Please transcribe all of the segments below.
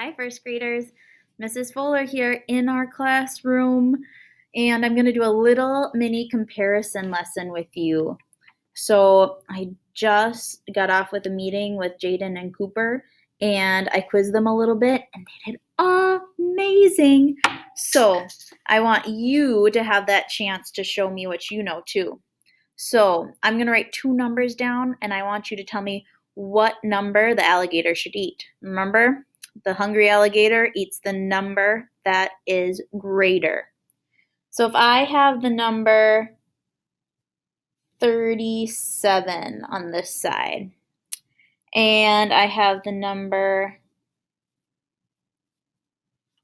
Hi, first graders. Mrs. Foeller here in our classroom, and I'm going to do a little mini comparison lesson with you. So I just got off with a meeting with Jaden and Cooper, and I quizzed them a little bit, and they did amazing. So I want you to have that chance to show me what you know too. So I'm going to write two numbers down, and I want you to tell me what number the alligator should eat. Remember? The hungry alligator eats the number that is greater. So if I have the number 37 on this side, and I have the number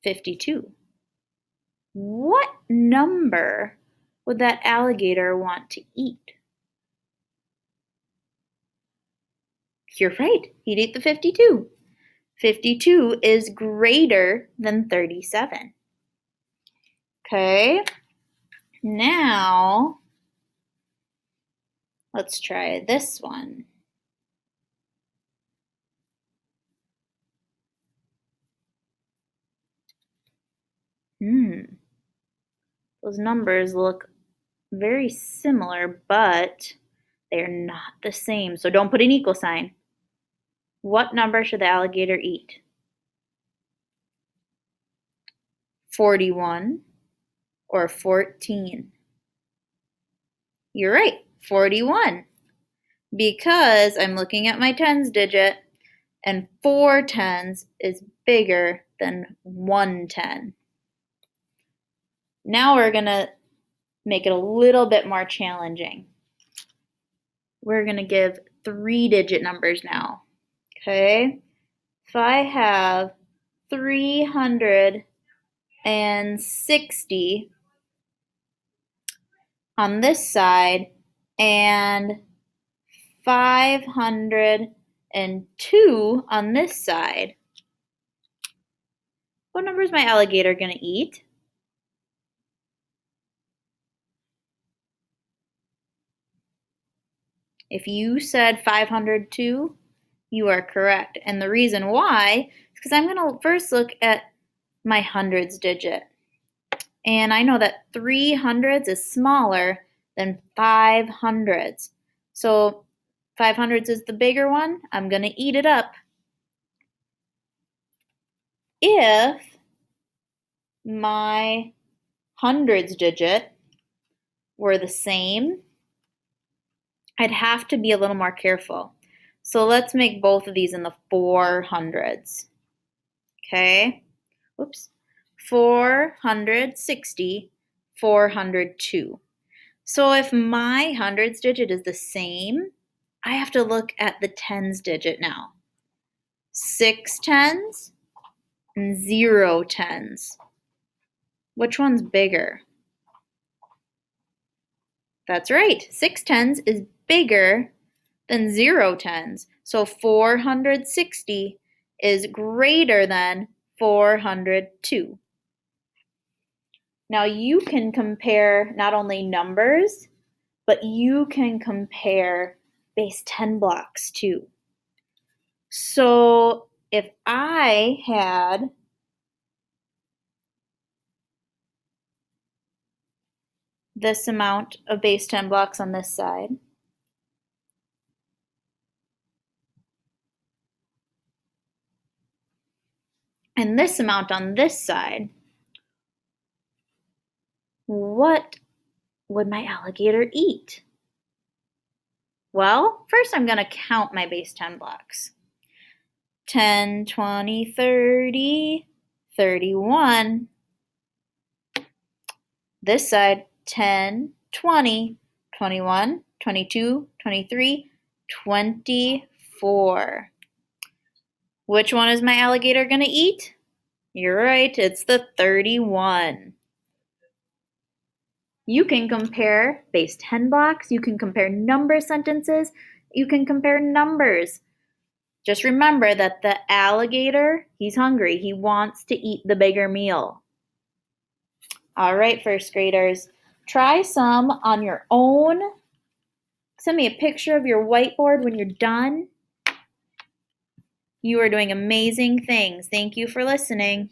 52, what number would that alligator want to eat? You're right, he'd eat the 52. 52 is greater than 37. Okay, now let's try this one. Those numbers look very similar, but they're not the same. So don't put an equal sign. What number should the alligator eat? 41 or 14? You're right, 41. Because I'm looking at my tens digit, and 4 tens is bigger than 1 10. Now we're going to make it a little bit more challenging. We're going to give 3-digit numbers now. Okay? If I have 360 on this side and 502 on this side, what number is my alligator going to eat? If you said 502, you are correct. And the reason why is because I'm going to first look at my hundreds digit. And I know that 3 hundreds is smaller than 5 hundreds. So 5 hundreds is the bigger one. I'm going to eat it up. If my hundreds digit were the same, I'd have to be a little more careful. So let's make both of these in the 400s. Okay? Oops. 460, 402. So if my hundreds digit is the same, I have to look at the tens digit now. 6 tens and 0 tens. Which one's bigger? That's right, 6 tens is bigger than 0 tens. So 460 is greater than 402. Now you can compare not only numbers, but you can compare base 10 blocks too. So if I had this amount of base 10 blocks on this side, and this amount on this side, what would my alligator eat? Well, first I'm going to count my base 10 blocks. 10, 20, 30, 31. This side, 10, 20, 21, 22, 23, 24. Which one is my alligator going to eat? You're right, it's the 31. You can compare base 10 blocks, you can compare number sentences, you can compare numbers. Just remember that the alligator, he's hungry. He wants to eat the bigger meal. All right, first graders, try some on your own. Send me a picture of your whiteboard when you're done. You are doing amazing things. Thank you for listening.